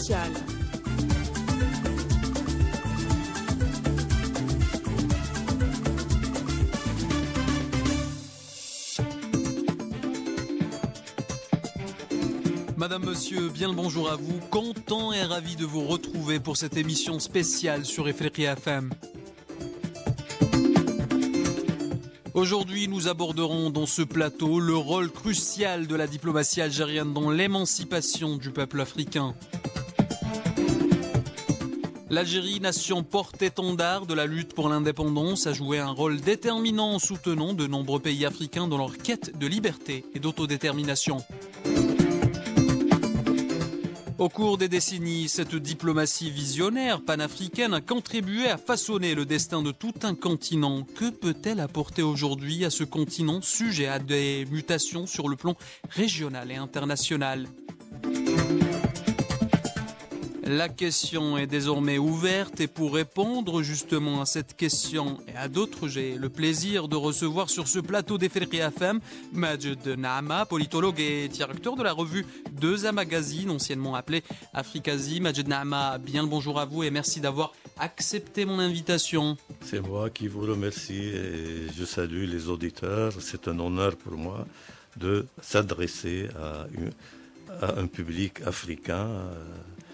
spécial. Madame, monsieur, bien le bonjour à vous. Content et ravi de vous retrouver pour cette émission spéciale sur Ifriqiya FM. Aujourd'hui, nous aborderons dans ce plateau le rôle crucial de la diplomatie algérienne dans l'émancipation du peuple africain. L'Algérie, nation porte-étendard de la lutte pour l'indépendance, a joué un rôle déterminant en soutenant de nombreux pays africains dans leur quête de liberté et d'autodétermination. Au cours des décennies, cette diplomatie visionnaire panafricaine a contribué à façonner le destin de tout un continent. Que peut-elle apporter aujourd'hui à ce continent sujet à des mutations sur le plan régional et international ? La question est désormais ouverte et pour répondre justement à cette question et à d'autres, j'ai le plaisir de recevoir sur ce plateau d'Ifriqiya FM Majed Naama, politologue et directeur de la revue Deux A Magazine, anciennement appelée Afrikazi. Majed Naama, bien le bonjour à vous et merci d'avoir accepté mon invitation. C'est moi qui vous remercie et je salue les auditeurs. C'est un honneur pour moi de s'adresser à un public africain.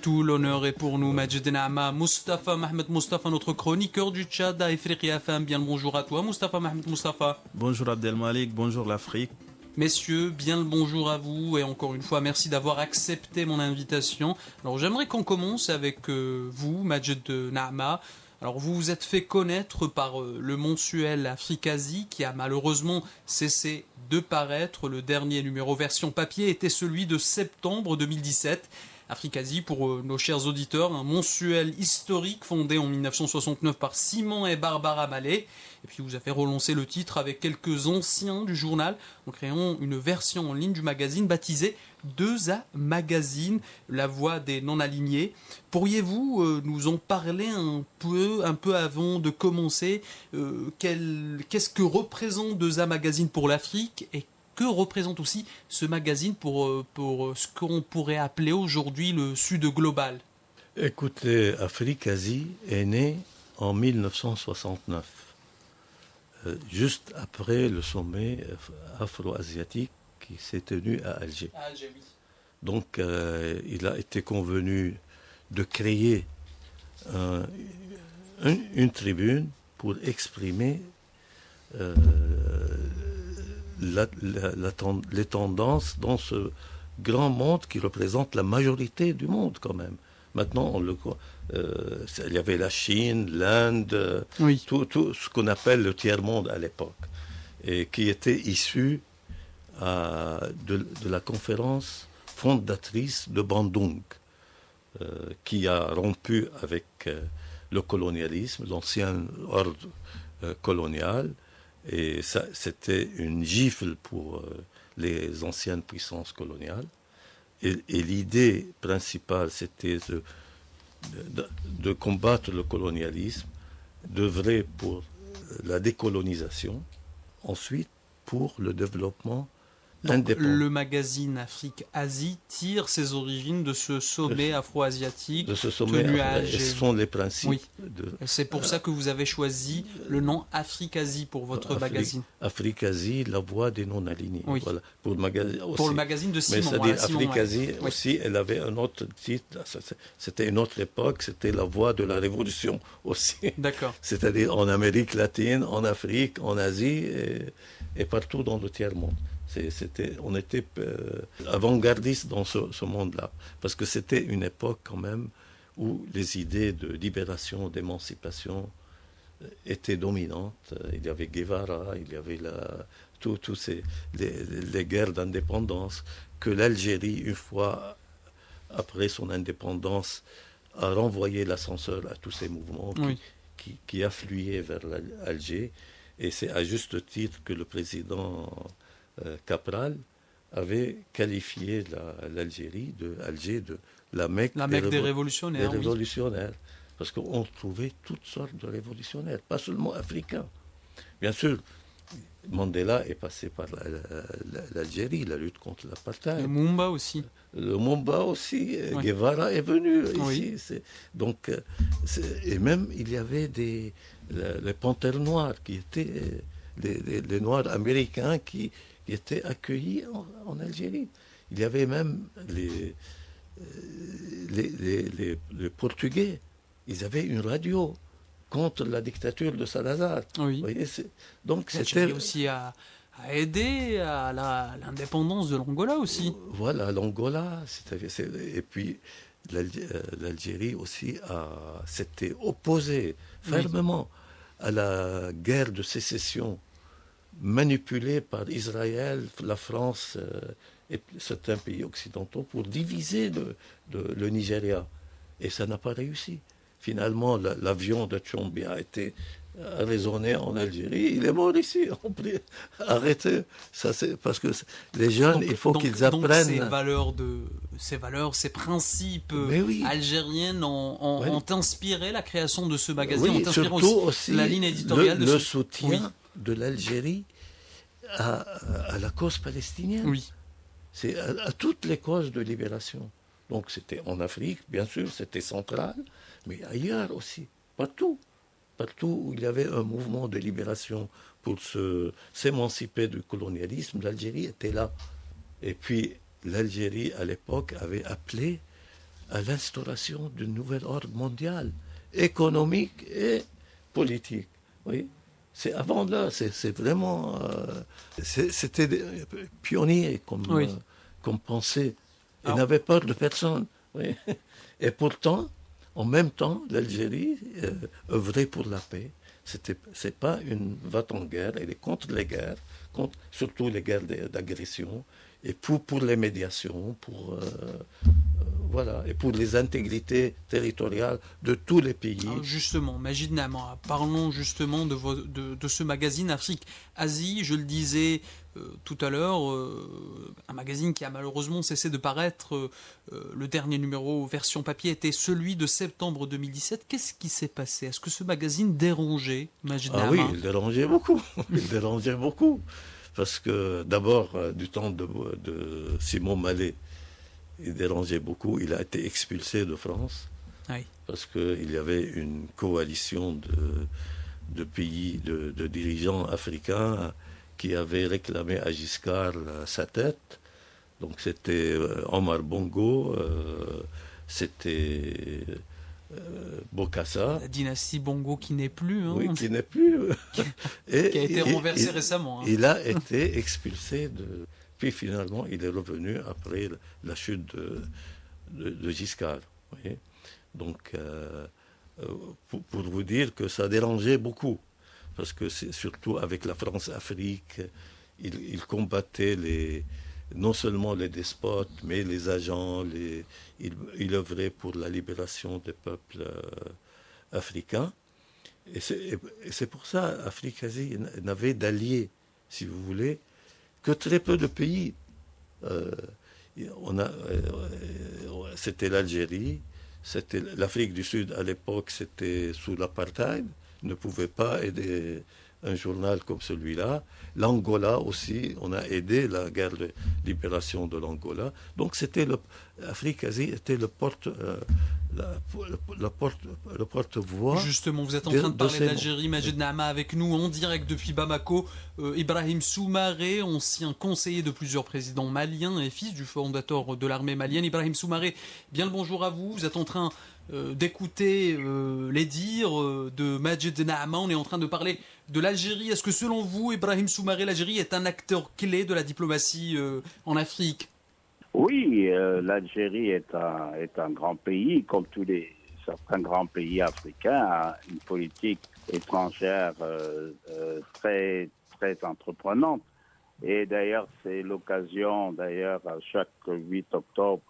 Tout l'honneur est pour nous, Majed Naama. Moustapha Mohamed Moustapha, notre chroniqueur du Tchad à Ifriqiya FM. Bien le bonjour à toi, Moustapha Mohamed Moustapha. Bonjour Abdelmalik, bonjour l'Afrique. Messieurs, bien le bonjour à vous et encore une fois, merci d'avoir accepté mon invitation. Alors j'aimerais qu'on commence avec vous, Majed Naama. Alors vous vous êtes fait connaître par le mensuel Afrikazi qui a malheureusement cessé de paraître. Le dernier numéro version papier était celui de septembre 2017. Afrikazi, pour nos chers auditeurs, un mensuel historique fondé en 1969 par Simon et Barbara Mallet. Et puis vous avez relancé le titre avec quelques anciens du journal en créant une version en ligne du magazine baptisée Deux A Magazine, la voix des non-alignés. Pourriez-vous nous en parler un peu avant de commencer qu'est-ce que représente Deux A Magazine pour l'Afrique et que représente aussi ce magazine pour ce qu'on pourrait appeler aujourd'hui le Sud global? Écoutez, Afrikazi est né en 1969, juste après le sommet afro-asiatique qui s'est tenu à Alger. Oui. Donc, il a été convenu de créer une tribune pour exprimer les tendances dans ce grand monde qui représente la majorité du monde quand même. Maintenant, il y avait la Chine, l'Inde, oui. tout ce qu'on appelle le tiers-monde à l'époque, et qui était issu de la conférence fondatrice de Bandung, qui a rompu avec le colonialisme, l'ancien ordre colonial. Et ça, c'était une gifle pour les anciennes puissances coloniales. Et l'idée principale, c'était de combattre le colonialisme, d'œuvrer pour la décolonisation, ensuite pour le développement indépendant. Le magazine Afrique-Asie tire ses origines de ce sommet afro-asiatique tenu à Alger. Ce sont les principes. Oui. C'est pour ça que vous avez choisi le nom Afrikazi pour votre magazine. Afrikazi, la voix des non-alignés. Oui. Voilà. Pour le magazine de Simon. Mais c'est-à-dire Afrikazi aussi, elle avait un autre titre. C'était une autre époque, c'était la voix de la révolution aussi. D'accord. C'est-à-dire en Amérique latine, en Afrique, en Asie et partout dans le tiers-monde. On était avant-gardistes dans ce monde-là, parce que c'était une époque quand même où les idées de libération, d'émancipation étaient dominantes. Il y avait Guevara, il y avait les guerres d'indépendance, que l'Algérie, une fois après son indépendance, a renvoyé l'ascenseur à tous ces mouvements qui affluaient vers Alger. Et c'est à juste titre que le président Capral avait qualifié l'Algérie d'Alger de la Mecque des révolutionnaires. Parce qu'on trouvait toutes sortes de révolutionnaires, pas seulement africains. Bien sûr, Mandela est passé par l'Algérie, la lutte contre Et l'apartheid. Mumba aussi. Le Mumba aussi, Oui. Guevara est venu Oui. ici. Donc, et même il y avait les panthères noires qui étaient les Noirs américains qui étaient accueillis en Algérie. Il y avait même les Portugais. Ils avaient une radio contre la dictature de Salazar. Oui. Vous voyez, donc L'Algérie aussi a aidé à l'indépendance de l'Angola aussi. Voilà, l'Angola, et puis l'Algérie aussi s'était opposée fermement à la guerre de sécession manipulée par Israël, la France et certains pays occidentaux pour diviser le Nigeria. Et ça n'a pas réussi. Finalement, l'avion de Tchombi a résonné en Algérie. Il est mort ici. Arrêtez. Ça, parce que les jeunes, il faut qu'ils apprennent. Ces valeurs, ces principes oui. algériennes ont inspiré la création de ce magazine, Oui, ont inspiré surtout aussi la ligne éditoriale le soutien de l'Algérie à la cause palestinienne. Oui. C'est à toutes les causes de libération. Donc c'était en Afrique, bien sûr, c'était central, mais ailleurs aussi, partout où il y avait un mouvement de libération pour s'émanciper du colonialisme, l'Algérie était là. Et puis l'Algérie, à l'époque, avait appelé à l'instauration d'un nouvel ordre mondial, économique et politique. Oui. C'est avant là, c'est vraiment... c'était des pionniers comme pensée. Ils n'avaient peur de personne. Oui. Et pourtant, en même temps, l'Algérie œuvrait pour la paix. C'est pas une va-t-en-guerre, elle est contre les guerres, surtout les guerres d'agression, et pour les médiations, voilà, et pour les intégrités territoriales de tous les pays. Alors justement, Majid Nama, parlons justement de ce magazine Afrique-Asie. Je le disais tout à l'heure, un magazine qui a malheureusement cessé de paraître. Le dernier numéro version papier était celui de septembre 2017. Qu'est-ce qui s'est passé? Est-ce que ce magazine dérangeait Majid Nama? Oui, il dérangeait beaucoup. Il dérangeait beaucoup. Parce que d'abord, du temps de Simon Mallet, il dérangeait beaucoup. Il a été expulsé de France. Oui. Parce qu'il y avait une coalition de pays, de dirigeants africains qui avaient réclamé à Giscard sa tête. Donc c'était Omar Bongo, c'était Bokassa. La dynastie Bongo qui n'est plus. Hein. Oui, qui n'est plus. Qui a été renversée récemment. Hein. Il a été expulsé Puis finalement, il est revenu après la chute de Giscard. Vous voyez. Donc, pour vous dire que ça dérangeait beaucoup, parce que c'est surtout avec la France-Afrique, il combattait non seulement les despotes, mais les agents, il œuvrait pour la libération des peuples africains. Et c'est pour ça Afrique-Asie n'avait d'alliés, si vous voulez, que très peu de pays. C'était l'Algérie, c'était l'Afrique du Sud à l'époque, c'était sous l'apartheid, ne pouvait pas aider un journal comme celui-là. L'Angola aussi, on a aidé la guerre de libération de l'Angola. Donc l'Afrique-Asie était le porte-voix. Justement, vous êtes en train de parler d'Algérie, Majid Nama avec nous en direct depuis Bamako. Ibrahim Soumaré, ancien conseiller de plusieurs présidents maliens et fils du fondateur de l'armée malienne. Ibrahim Soumaré, bien le bonjour à vous. Vous êtes en train d'écouter les dires de Majid Nama. On est en train de parler de l'Algérie. Est-ce que selon vous, Ibrahim Soumaré, l'Algérie est un acteur clé de la diplomatie en Afrique? Oui, l'Algérie est un grand pays, comme certains grands pays africains, a une politique étrangère très, très entreprenante. Et d'ailleurs, c'est l'occasion, à chaque 8 octobre,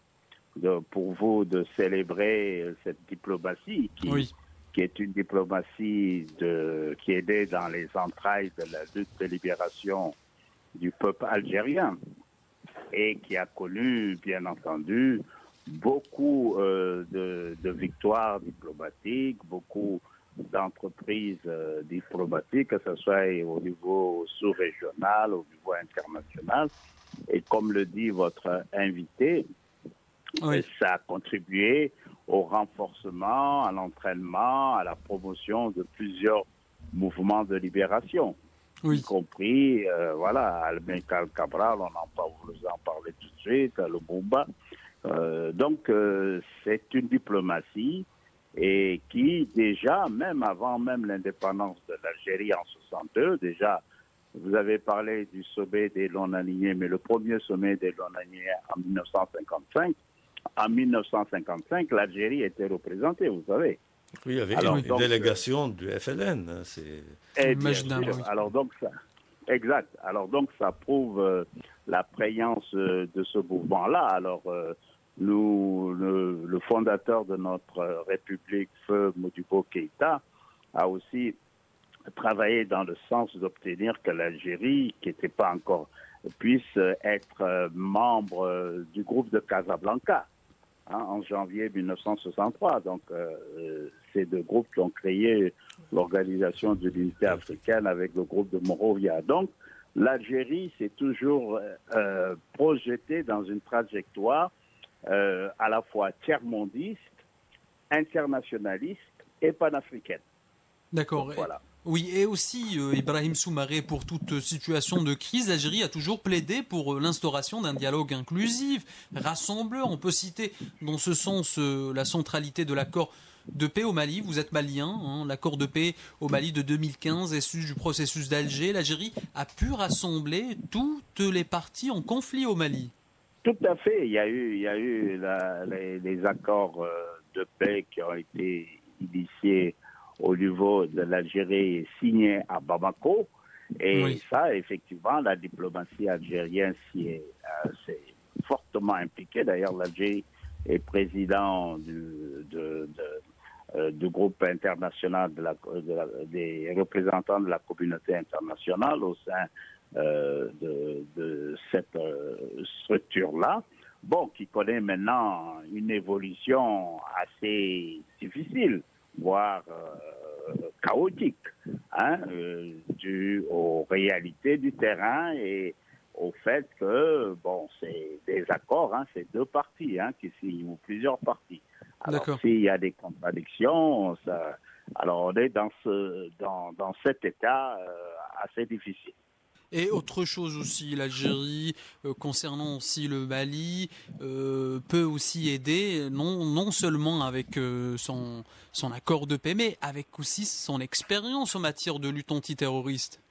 pour vous de célébrer cette diplomatie qui est une diplomatie qui est née dans les entrailles de la lutte de libération du peuple algérien et qui a connu, bien entendu, beaucoup de victoires diplomatiques, beaucoup d'entreprises diplomatiques, que ce soit au niveau sous-régional, au niveau international. Et comme le dit votre invité, ça a contribué au renforcement, à l'entraînement, à la promotion de plusieurs mouvements de libération, y compris, Albin Cabral, vous en parlez tout de suite, le Bouba. Donc, c'est une diplomatie et qui, déjà, avant l'indépendance de l'Algérie en 62, déjà, vous avez parlé du sommet des non-alignés, mais le premier sommet des non-alignés en 1955, en 1955, l'Algérie était représentée, vous savez. Oui, avec une délégation du FLN. Bien sûr. Alors donc ça, exact. Alors donc ça prouve la prégnance de ce mouvement-là. Alors le fondateur de notre République, Feu Modibo Keïta, a aussi travaillé dans le sens d'obtenir que l'Algérie, qui n'était pas encore, puisse être membre du groupe de Casablanca en janvier 1963. Donc, ces deux groupes qui ont créé l'Organisation de l'Unité africaine avec le groupe de Monrovia. Donc, l'Algérie s'est toujours projetée dans une trajectoire à la fois tiers-mondiste, internationaliste et panafricaine. D'accord. Donc, voilà. Oui, et aussi, Ibrahim Soumaré, pour toute situation de crise, l'Algérie a toujours plaidé pour l'instauration d'un dialogue inclusif, rassembleur. On peut citer dans ce sens la centralité de l'accord de paix au Mali. Vous êtes malien, l'accord de paix au Mali de 2015, issu du processus d'Alger. L'Algérie a pu rassembler toutes les parties en conflit au Mali. Tout à fait. Il y a eu les accords de paix qui ont été initiés au niveau de l'Algérie, signé à Bamako. Et ça, effectivement, la diplomatie algérienne s'est fortement impliquée. D'ailleurs, l'Algérie est président du groupe international des représentants de la communauté internationale au sein de cette structure-là. Bon, qui connaît maintenant une évolution assez difficile, voire chaotique, dû aux réalités du terrain et au fait que, c'est des accords, c'est deux parties qui signent, ou plusieurs parties. Alors, s'il y a des contradictions, alors on est dans cet état assez difficile. Et autre chose aussi, l'Algérie, concernant aussi le Mali, peut aussi aider, non seulement avec son accord de paix, mais avec aussi son expérience en matière de lutte antiterroriste.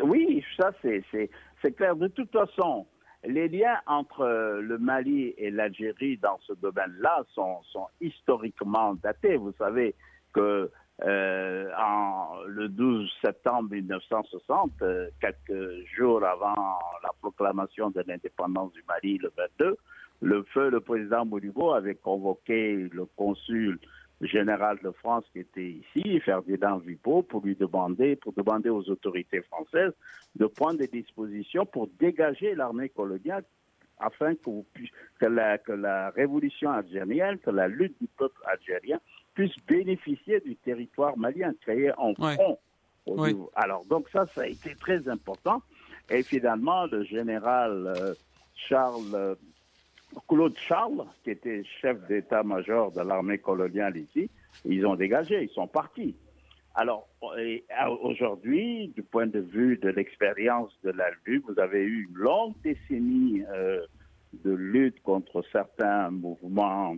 Oui, ça c'est clair. De toute façon, les liens entre le Mali et l'Algérie dans ce domaine-là sont historiquement datés. Vous savez que le 12 septembre 1960, quelques jours avant la proclamation de l'indépendance du Mali, le 22, le président Modibo avait convoqué le consul général de France qui était ici, Ferdinand Vipo, pour demander aux autorités françaises de prendre des dispositions pour dégager l'armée coloniale afin que la révolution algérienne, que la lutte du peuple algérien puisse bénéficier du territoire malien, créé en front. Alors, donc ça a été très important. Et finalement, le général Claude Charles, qui était chef d'état-major de l'armée coloniale ici, ils ont dégagé, ils sont partis. Alors, aujourd'hui, du point de vue de l'expérience de la lutte, vous avez eu une longue décennie de lutte contre certains mouvements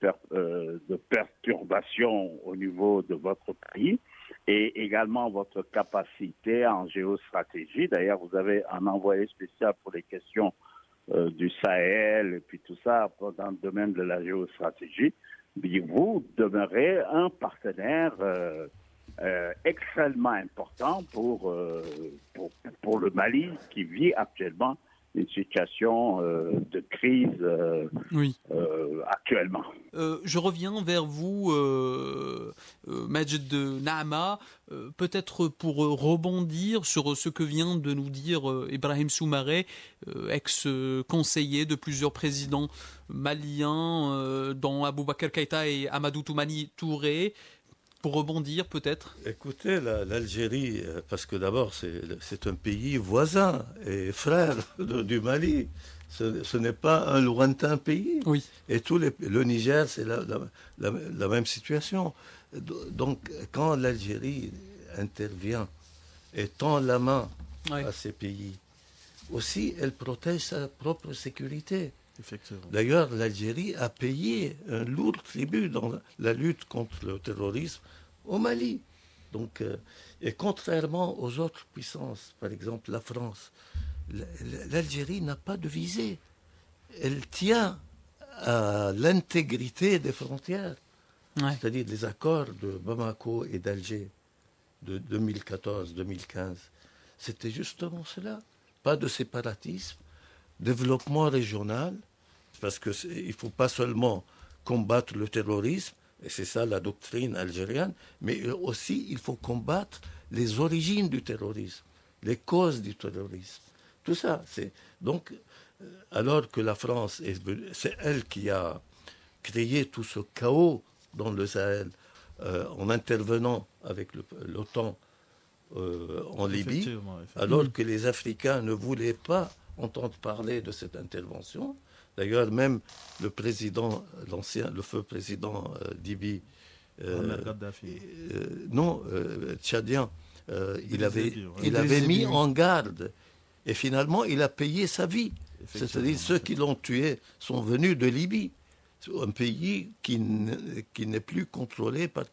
de perturbation au niveau de votre pays et également votre capacité en géostratégie. D'ailleurs, vous avez un envoyé spécial pour les questions du Sahel et puis tout ça dans le domaine de la géostratégie. Mais vous demeurez un partenaire extrêmement important pour le Mali qui vit actuellement une situation de crise actuellement. Je reviens vers vous, Majed Nahama, peut-être pour rebondir sur ce que vient de nous dire Ibrahim Soumaré, ex-conseiller de plusieurs présidents maliens, dont Aboubacar Keïta et Amadou Toumani Touré. pour rebondir peut-être? Écoutez, l'Algérie, parce que d'abord c'est un pays voisin et frère du Mali. Ce n'est pas un lointain pays. Oui. Et le Niger, c'est la même situation. Donc, quand l'Algérie intervient et tend la main à ces pays, aussi, elle protège sa propre sécurité. Effectivement. D'ailleurs, l'Algérie a payé un lourd tribut dans la lutte contre le terrorisme au Mali. Donc, et contrairement aux autres puissances, par exemple la France, l'Algérie n'a pas de visée. Elle tient à l'intégrité des frontières. Ouais. C'est-à-dire les accords de Bamako et d'Alger de 2014-2015. C'était justement cela. Pas de séparatisme, développement régional, parce qu'il ne faut pas seulement combattre le terrorisme, et c'est ça la doctrine algérienne, mais aussi il faut combattre les origines du terrorisme, les causes du terrorisme. Tout ça, donc, alors que la France, c'est elle qui a créé tout ce chaos dans le Sahel en intervenant avec l'OTAN en Libye, alors que les Africains ne voulaient pas entendre parler de cette intervention. D'ailleurs, même le président, le feu président d'Ibye, tchadien, il avait mis en garde. Et finalement, il a payé sa vie. C'est-à-dire ceux qui l'ont tué sont venus de Libye, un pays qui n'est plus contrôlé par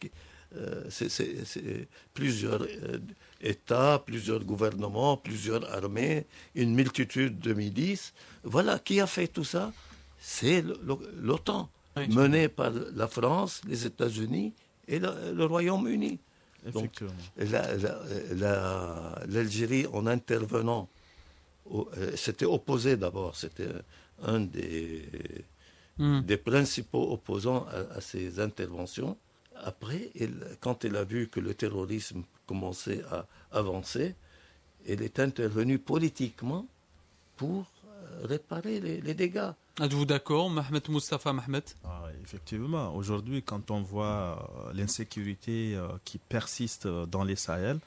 c'est plusieurs États, plusieurs gouvernements, plusieurs armées, une multitude de milices. Voilà, qui a fait tout ça? C'est l'OTAN, menée par la France, les États-Unis et le Royaume-Uni. Donc, l'Algérie, en intervenant, c'était opposé d'abord, c'était un des principaux opposants à ces interventions. Après, quand elle a vu que le terrorisme commençait à avancer, elle est intervenue politiquement pour réparer les dégâts. Êtes-vous d'accord, Mohamed Moustapha Mohamed? Effectivement, aujourd'hui, quand on voit l'insécurité qui persiste dans les Sahel,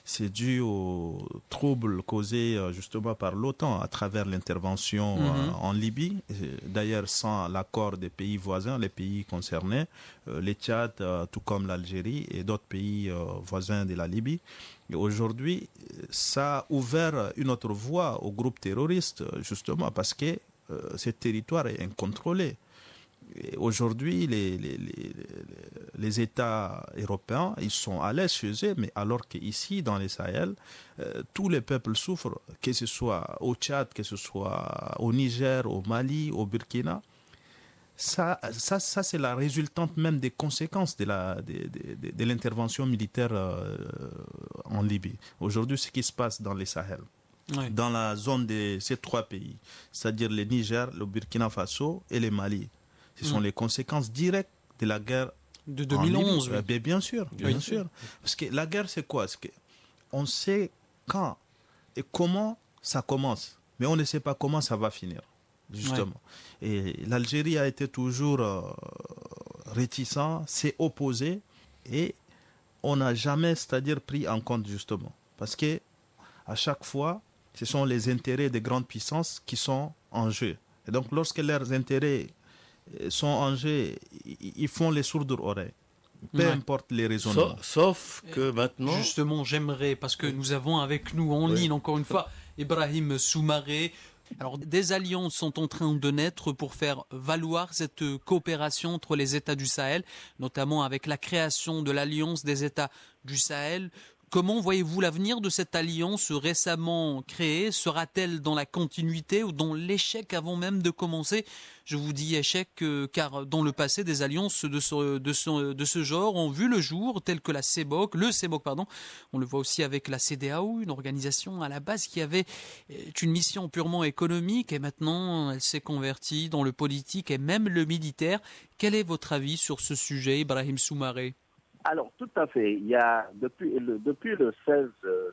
c'est dû aux troubles causés justement par l'OTAN à travers l'intervention en Libye. D'ailleurs, sans l'accord des pays voisins, les pays concernés, les Tchad, tout comme l'Algérie et d'autres pays voisins de la Libye. Et aujourd'hui, ça a ouvert une autre voie aux groupes terroristes, justement parce que ce territoire est incontrôlé. Et aujourd'hui, les États européens, ils sont à l'aise chez eux, mais alors qu'ici, dans les Sahel, tous les peuples souffrent, que ce soit au Tchad, que ce soit au Niger, au Mali, au Burkina. Ça c'est la résultante même des conséquences de l'intervention militaire en Libye. Aujourd'hui, ce qui se passe dans les Sahel, dans la zone de ces trois pays, c'est-à-dire le Niger, le Burkina Faso et le Mali, ce sont les conséquences directes de la guerre de 2011. Bien sûr. Parce que la guerre, c'est quoi? On sait quand et comment ça commence, mais on ne sait pas comment ça va finir, justement. Et l'Algérie a été toujours réticent, s'est opposé, et on n'a jamais, c'est-à-dire, pris en compte, justement. Parce que à chaque fois, ce sont les intérêts des grandes puissances qui sont en jeu. Et donc, lorsque leurs intérêts sont en jeu, ils font les sourdes oreilles. Peu importe les raisonnements. Sauf que maintenant... Justement, j'aimerais, parce que nous avons avec nous en ligne, encore une fois, Ibrahim Soumaré. Alors, des alliances sont en train de naître pour faire valoir cette coopération entre les États du Sahel, notamment avec la création de l'Alliance des États du Sahel. Comment voyez-vous l'avenir de cette alliance récemment créée? Sera-t-elle dans la continuité ou dans l'échec avant même de commencer? Je vous dis échec car dans le passé, des alliances de ce genre ont vu le jour, telles que le CEBOC, on le voit aussi avec la CEDEAO, une organisation à la base qui avait une mission purement économique et maintenant elle s'est convertie dans le politique et même le militaire. Quel est votre avis sur ce sujet, Ibrahim Soumaré? Alors, tout à fait. Il y a, depuis le 16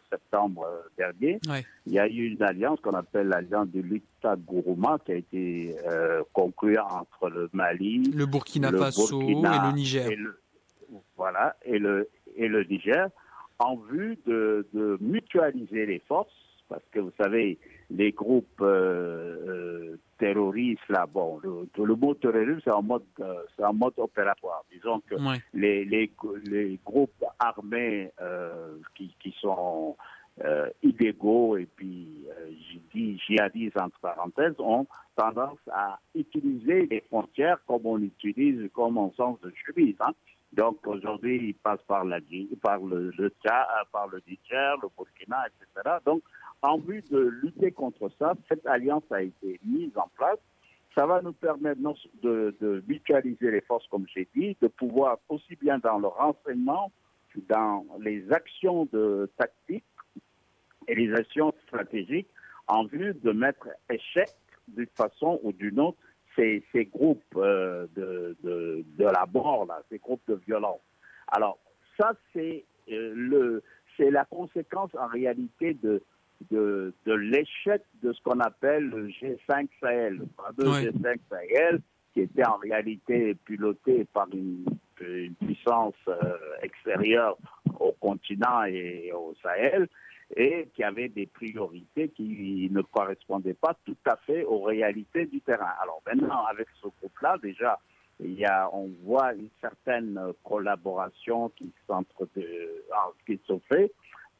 septembre dernier, il y a eu une alliance qu'on appelle l'alliance de l'État Gourouma qui a été conclue entre le Mali, le Burkina Faso et le Niger. voilà, et le Niger, en vue de mutualiser les forces, parce que vous savez, les groupes terroristes, là, bon, le mot terrorisme, c'est un mode opératoire. Disons que Ouais. les groupes armés qui sont illégaux et puis, je dis djihadistes entre parenthèses, ont tendance à utiliser les frontières comme on utilise comme en sens de chemise. Hein. Donc aujourd'hui, ils passent par le Tchad, par le Niger, le Burkina, etc. Donc, en vue de lutter contre ça, cette alliance a été mise en place. Ça va nous permettre de mutualiser les forces, comme j'ai dit, de pouvoir aussi bien dans le renseignement, dans les actions de tactique et les actions stratégiques, en vue de mettre échec d'une façon ou d'une autre ces groupes de la mort, là, ces groupes de violence. Alors, ça, c'est la conséquence en réalité de l'échec de ce qu'on appelle le G5 Sahel, le fameux G5 Sahel, qui était en réalité piloté par une puissance extérieure au continent et au Sahel, et qui avait des priorités qui ne correspondaient pas tout à fait aux réalités du terrain. Alors maintenant, avec ce groupe-là, déjà, on voit une certaine collaboration qui se fait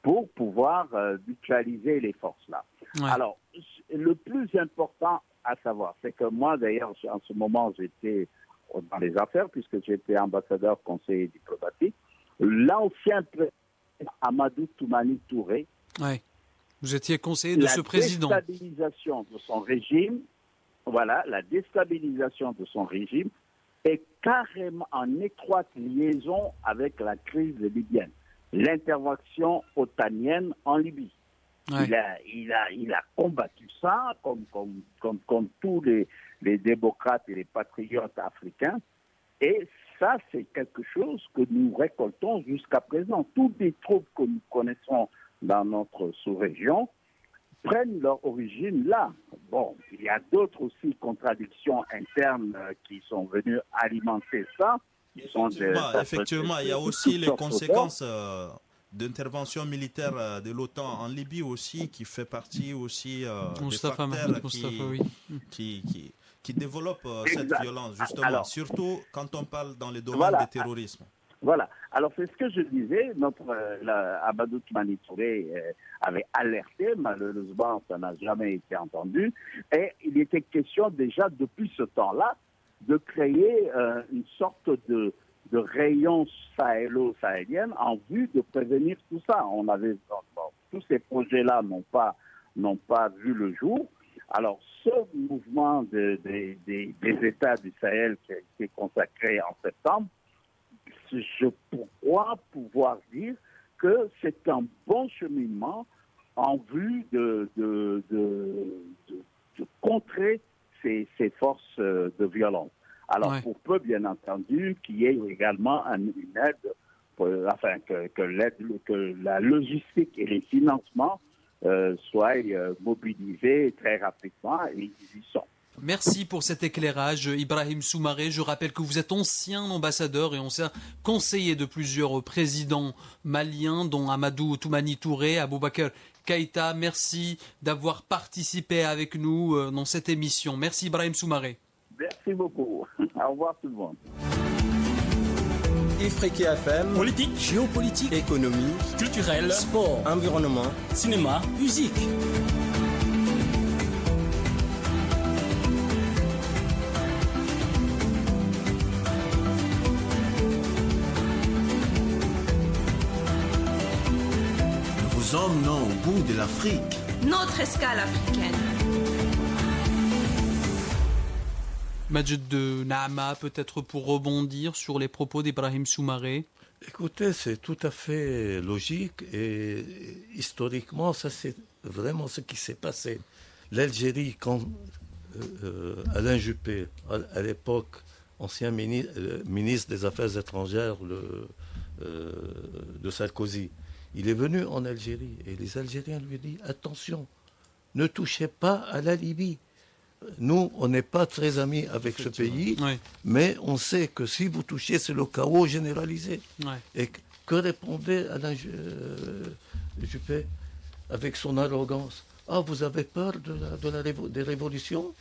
pour pouvoir mutualiser les forces-là. Ouais. Alors, le plus important à savoir, c'est que moi, d'ailleurs, en ce moment, j'étais dans les affaires, puisque j'étais ambassadeur conseiller diplomatique. L'ancien président Amadou Toumani Touré, ouais. Vous étiez conseiller de ce président. La déstabilisation de son régime, voilà, la déstabilisation de son régime est carrément en étroite liaison avec la crise libyenne. L'intervention otanienne en Libye. Ouais. Il a combattu ça comme tous les démocrates et les patriotes africains. Et ça, c'est quelque chose que nous récoltons jusqu'à présent. Toutes les troupes que nous connaissons dans notre sous-région prennent leur origine là. Bon, il y a d'autres aussi contradictions internes qui sont venues alimenter ça. Effectivement, il y a aussi les conséquences d'intervention militaire de l'OTAN en Libye aussi, qui fait partie aussi des facteurs qui développent cette violence, justement, alors, surtout quand on parle dans les domaines du terrorisme. Voilà. Alors, c'est ce que je disais. Amadou Toumani Touré avait alerté. Malheureusement, ça n'a jamais été entendu. Et il était question déjà, depuis ce temps-là, de créer une sorte de rayon sahélo-sahélien en vue de prévenir tout ça. Tous ces projets-là n'ont pas vu le jour. Alors, ce mouvement des États du Sahel qui a été consacré en septembre, je crois pouvoir dire que c'est un bon cheminement en vue de contrer ces forces de violence. Alors, ouais. Pour peu, bien entendu, qu'il y ait également une aide, que la logistique et les financements soient mobilisés très rapidement, et ils y sont. Merci pour cet éclairage, Ibrahim Soumaré. Je rappelle que vous êtes ancien ambassadeur et ancien conseiller de plusieurs présidents maliens, dont Amadou Toumani Touré, Aboubacar Keïta. Merci d'avoir participé avec nous dans cette émission. Merci, Ibrahim Soumaré. Merci beaucoup. Au revoir tout le monde. Ifriqi FM, politique, géopolitique, économie, culturelle, sport, environnement, cinéma, musique. Nous vous emmenons au bout de l'Afrique. Notre escale africaine. Majed de Naama, peut-être pour rebondir sur les propos d'Ibrahim Soumaré. Écoutez, c'est tout à fait logique et historiquement, ça c'est vraiment ce qui s'est passé. L'Algérie, quand Alain Juppé, à l'époque, ancien ministre des Affaires étrangères de Sarkozy, il est venu en Algérie et les Algériens lui ont dit « Attention, ne touchez pas à la Libye ». nous, on n'est pas très amis avec ce pays, Oui. mais on sait que si vous touchez, c'est le chaos généralisé. Ouais. Et que répondait Alain Juppé avec son arrogance? Ah, vous avez peur des révolutions?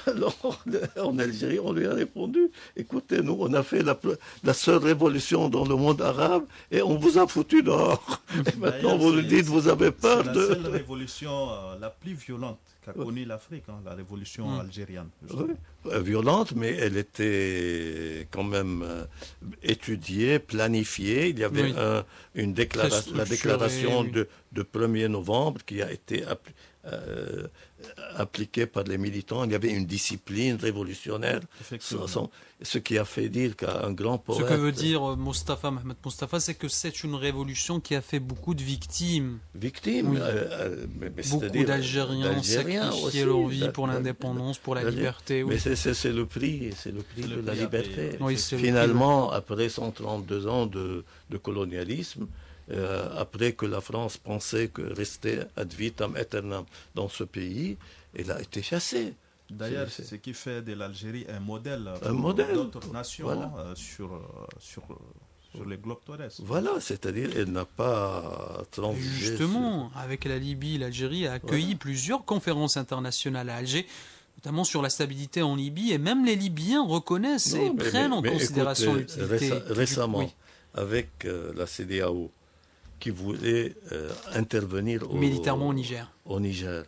Alors, en Algérie, on lui a répondu, écoutez, nous, on a fait la seule révolution dans le monde arabe et on vous a foutu dehors. Et maintenant, vous nous dites, vous avez peur c'est de... la seule révolution la plus violente qu'a connue l'Afrique, hein, la révolution algérienne. Oui, violente, mais elle était quand même étudiée, planifiée. Il y avait une déclaration, la déclaration de 1er novembre qui a été appliquée par les militants. Il y avait une discipline révolutionnaire, ce qui a fait dire qu'un grand poète... Ce que veut dire Mohamed Mustafa, c'est que c'est une révolution qui a fait beaucoup de victimes. Victimes, oui. Mais beaucoup d'Algériens ont sacrifié leur vie pour l'indépendance, pour la liberté. Oui. Mais c'est le prix, de la liberté. Oui, finalement, après 132 ans de colonialisme, après que la France pensait que rester ad vitam aeternam dans ce pays, elle a été chassée. D'ailleurs, c'est ce qui fait de l'Algérie un modèle pour d'autres nations sur les globes terrestres. Voilà, c'est-à-dire elle n'a pas transigé. Justement, avec la Libye, l'Algérie a accueilli plusieurs conférences internationales à Alger, notamment sur la stabilité en Libye, et même les Libyens reconnaissent et prennent en considération l'utilité. Récemment, avec la CEDEAO, qui voulait intervenir militairement au Niger.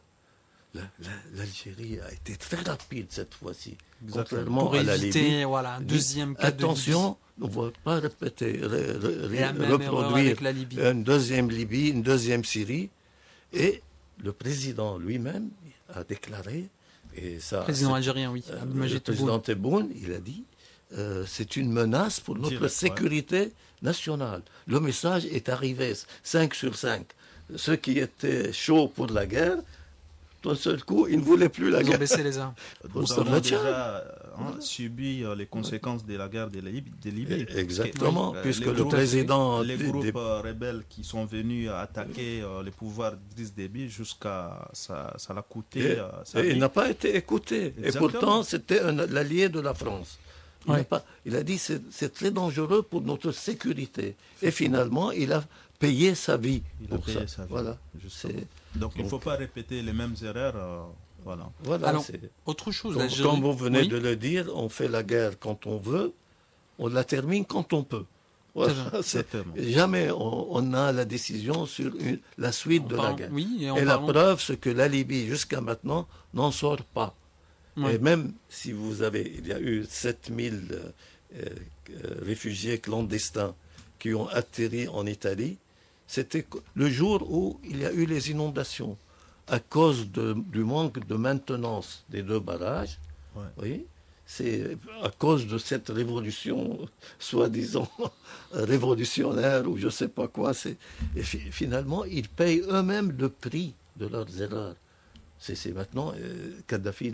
L'Algérie a été très rapide cette fois-ci, contrairement pour à la Libye. Voilà, un deuxième cas attention, on ne va pas répéter, reproduire une deuxième Libye, une deuxième Syrie. Et le président lui-même a déclaré, et ça, président algérien, oui, le président Tebboune, il a dit, c'est une menace pour notre sécurité nationale. Le message est arrivé, 5 sur 5. Ceux qui étaient chauds pour la guerre, d'un seul coup, ils ne voulaient plus la guerre. Ils ont baissé les armes. Nous avons déjà subi les conséquences de la guerre de Libye. Exactement, puisque le président... Les groupes rebelles qui sont venus attaquer les pouvoirs d'Idriss Déby jusqu'à... Ça l'a coûté... Et il n'a pas été écouté. Exactement. Et pourtant, c'était l'allié de la France. Il a dit c'est très dangereux pour notre sécurité. Et finalement, il a payé sa vie pour ça. Voilà. Donc il ne faut pas répéter les mêmes erreurs. Voilà. Alors, autre chose. Comme vous venez de le dire, on fait la guerre quand on veut, on la termine quand on peut. Voilà. Jamais on a la décision sur la suite de la guerre. Et la preuve, c'est que la Libye, jusqu'à maintenant, n'en sort pas. Et même si il y a eu 7000 réfugiés clandestins qui ont atterri en Italie, c'était le jour où il y a eu les inondations à cause du manque de maintenance des 2 barrages. Oui, c'est à cause de cette révolution, soi-disant révolutionnaire ou je ne sais pas quoi. Et finalement, ils payent eux-mêmes le prix de leurs erreurs. C'est maintenant, Kadhafi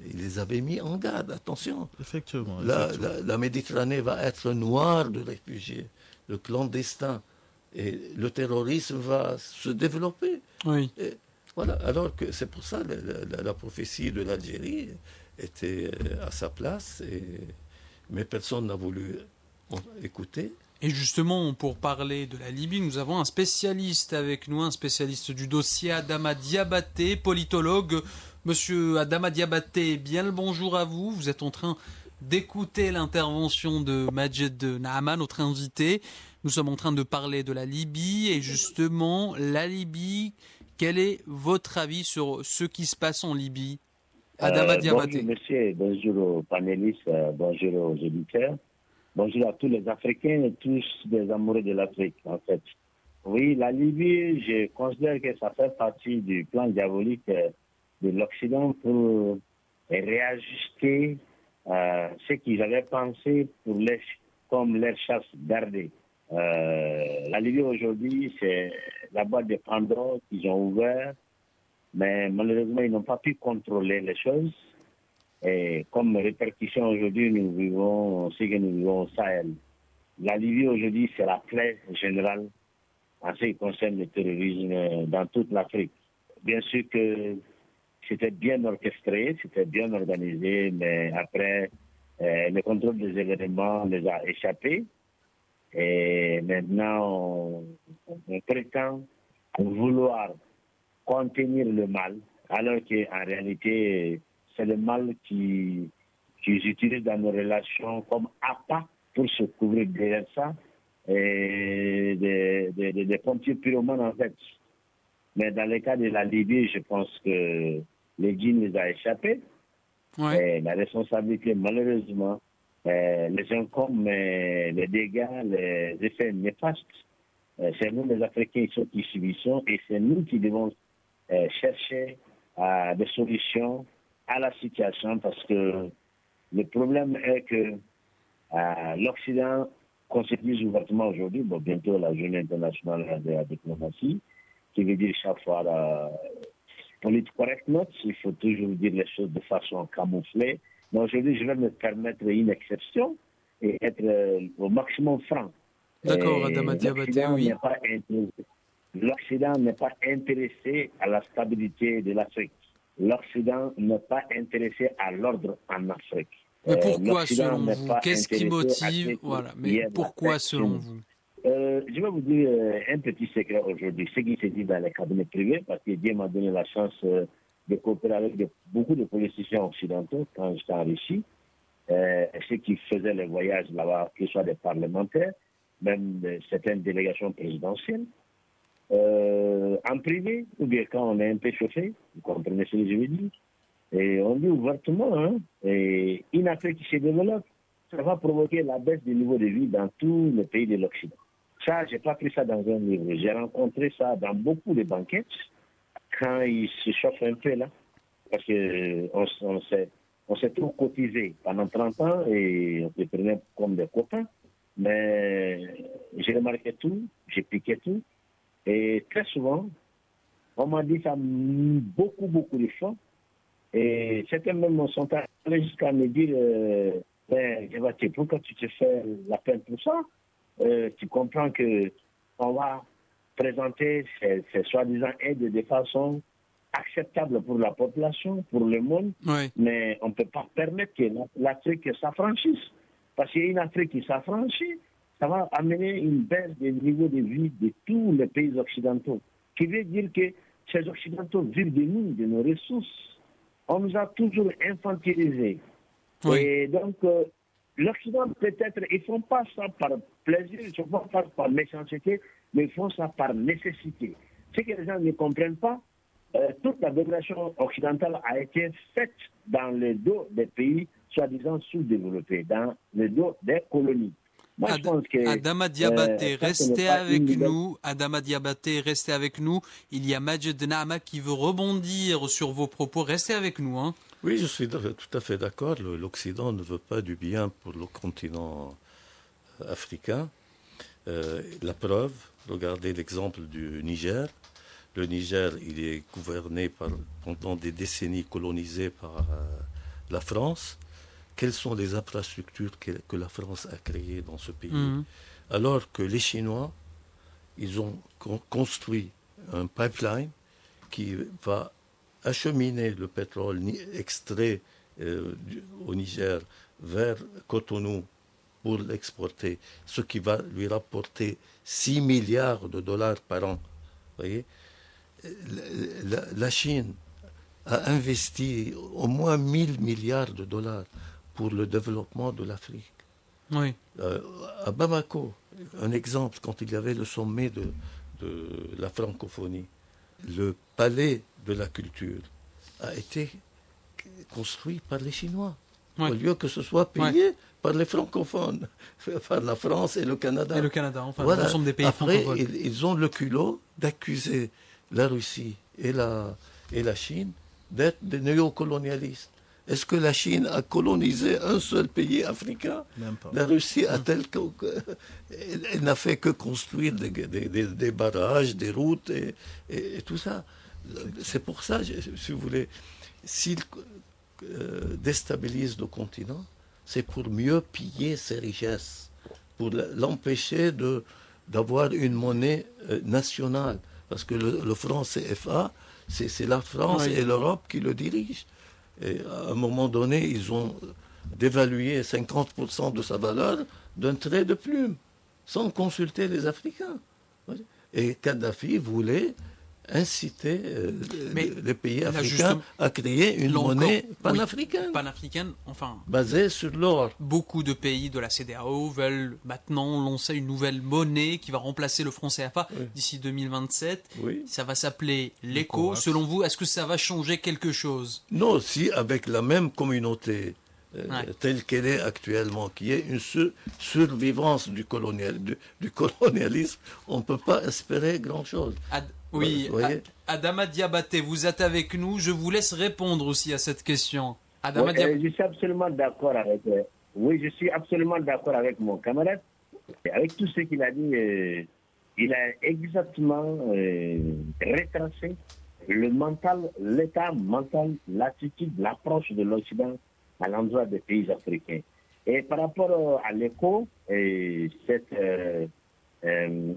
il les avait mis en garde, attention. Effectivement. La Méditerranée va être noire de réfugiés, de clandestins, et le terrorisme va se développer. Oui. Et voilà, alors que c'est pour ça la prophétie de l'Algérie était à sa place, mais personne n'a voulu écouter. Et justement, pour parler de la Libye, nous avons un spécialiste avec nous, un spécialiste du dossier, Adama Diabaté, politologue. Monsieur Adama Diabaté, bien le bonjour à vous. Vous êtes en train d'écouter l'intervention de Majed Nahama, notre invité. Nous sommes en train de parler de la Libye et justement, la Libye, quel est votre avis sur ce qui se passe en Libye? Adama Diabaté. Bonjour monsieur, bonjour aux panélistes, bonjour aux auditeurs. Bonjour à tous les Africains et tous des amoureux de l'Afrique, en fait. Oui, la Libye, je considère que ça fait partie du plan diabolique de l'Occident pour réajuster ce qu'ils avaient pensé comme leur chasse gardée. La Libye aujourd'hui, c'est la boîte de Pandore qu'ils ont ouvert, mais malheureusement, ils n'ont pas pu contrôler les choses. Et comme répercussion aujourd'hui, nous vivons ce que nous vivons au Sahel. La Libye aujourd'hui, c'est la plaie générale en ce qui concerne le terrorisme dans toute l'Afrique. Bien sûr que c'était bien orchestré, c'était bien organisé, mais après, le contrôle des événements les a échappés. Et maintenant, on prétend vouloir contenir le mal, alors qu'en réalité, c'est le mal qu'ils utilisent dans nos relations comme appât pour se couvrir derrière ça, et des pompiers pyromanes en fait. Mais dans le cas de la Libye, je pense que les djinns les a échappés. Ouais. Et la responsabilité, malheureusement, les incommes, les dégâts, les effets néfastes, c'est nous les Africains qui subissons et c'est nous qui devons chercher des solutions à la situation parce que le problème est que l'Occident constitue ouvertement aujourd'hui, bientôt la journée internationale de la diplomatie, qui veut dire chaque fois politique correctness, il faut toujours dire les choses de façon camouflée. Mais aujourd'hui, je vais me permettre une exception et être au maximum franc. D'accord, Adama Diabaté, oui. L'Occident n'est pas intéressé à la stabilité de l'Afrique. L'Occident n'est pas intéressé à l'ordre en Afrique. Mais pourquoi selon vous? Qu'est-ce qui motive? Voilà, mais pourquoi selon vous? Je vais vous dire un petit secret aujourd'hui, ce qui se dit dans les cabinets privés, parce que Dieu m'a donné la chance de coopérer avec beaucoup de politiciens occidentaux quand j'étais en Russie, ceux qui faisaient les voyages là-bas, que ce soit des parlementaires, même certaines délégations présidentielles, en privé, ou bien quand on est un peu chauffé, vous comprenez ce que je veux dire, et on dit ouvertement, et une Afrique qui se développe, ça va provoquer la baisse du niveau de vie dans tous les pays de l'Occident. Ça, je n'ai pas pris ça dans un livre. J'ai rencontré ça dans beaucoup de banquettes quand ils se chauffent un peu là. Parce qu'on s'est trop cotisé pendant 30 ans et on se prenait comme des copains. Mais j'ai remarqué tout, j'ai piqué tout. Et très souvent, on m'a dit ça beaucoup de fois. Et certains même sont allés jusqu'à me dire pourquoi tu te fais la peine pour ça? Tu comprends qu'on va présenter ces soi-disant aides de façon acceptable pour la population, pour le monde, oui. Mais on ne peut pas permettre que l'Afrique s'affranchisse. Parce qu'une Afrique qui s'affranchit, ça va amener une baisse du niveau de vie de tous les pays occidentaux. Ce qui veut dire que ces Occidentaux vivent de nous, de nos ressources. On nous a toujours infantilisés. Oui. Et donc, l'Occident, peut-être, ils ne font pas ça par plaisir, ils ne font pas ça par méchanceté, mais ils font ça par nécessité. Ce que les gens ne comprennent pas, toute la dégradation occidentale a été faite dans le dos des pays soi-disant sous-développés, dans le dos des colonies. Moi, je pense que, Adama Diabaté, restez avec nous. Adama Diabaté, restez avec nous. Il y a Majed Nahama qui veut rebondir sur vos propos. Restez avec nous. Hein. Oui, je suis tout à fait d'accord. L'Occident ne veut pas du bien pour le continent africain. La preuve, regardez l'exemple du Niger. Le Niger, il est gouverné pendant des décennies colonisé par la France. Quelles sont les infrastructures que la France a créées dans ce pays? Alors que les Chinois, ils ont construit un pipeline qui va acheminer le pétrole extrait au Niger vers Cotonou pour l'exporter, ce qui va lui rapporter 6 milliards de dollars par an. Vous voyez, la Chine a investi au moins 1000 milliards de dollars pour le développement de l'Afrique. Oui. À Bamako, un exemple, quand il y avait le sommet de la francophonie, le palais de la culture a été construit par les Chinois, au lieu que ce soit payé par les francophones, par la France et le Canada. Et le Canada, enfin, voilà. l'ensemble des pays Après, francophones. ils ont le culot d'accuser la Russie et la Chine d'être des néocolonialistes. Est-ce que la Chine a colonisé un seul pays africain? Même pas. La Russie a-t-elle elle n'a fait que construire des barrages, des routes et tout ça. C'est pour ça, si vous voulez, s'ils déstabilisent le continent, c'est pour mieux piller ses richesses, pour l'empêcher d'avoir une monnaie nationale, parce que le franc CFA, c'est la France et l'Europe qui le dirigent. Et à un moment donné, ils ont dévalué 50% de sa valeur d'un trait de plume, sans consulter les Africains. Et Kadhafi voulait inciter les pays africains à créer une monnaie panafricaine. Panafricaine, enfin. Basée sur l'or. Beaucoup de pays de la CEDEAO veulent maintenant lancer une nouvelle monnaie qui va remplacer le franc CFA d'ici 2027. Oui. Ça va s'appeler l'ECO. Selon vous, est-ce que ça va changer quelque chose? Non, si avec la même communauté telle qu'elle est actuellement, qui est une survivance du colonialisme, on ne peut pas espérer grand-chose. Adama Diabaté, vous êtes avec nous. Je vous laisse répondre aussi à cette question. Je suis absolument d'accord avec. Je suis absolument d'accord avec mon camarade. Avec tout ce qu'il a dit, il a exactement retracé le mental, l'état mental, l'attitude, l'approche de l'Occident à l'endroit des pays africains. Et par rapport à l'écho, cette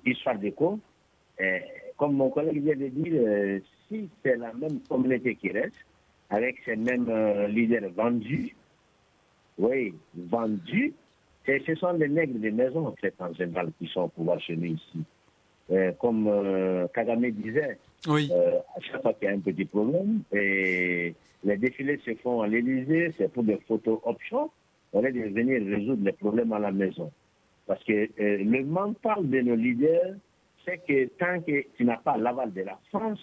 histoire d'écho, comme mon collègue vient de dire, si c'est la même communauté qui reste, avec ces mêmes leaders vendus, ce sont les nègres des maisons, en fait, en général, qui sont au pouvoir chez nous ici. Comme Kagame disait, à chaque fois qu'il y a un petit problème, et les défilés se font à l'Élysée, c'est pour des photos options, on est de venir résoudre les problèmes à la maison. Parce que le mental de nos leaders, c'est que tant que tu n'as pas l'aval de la France,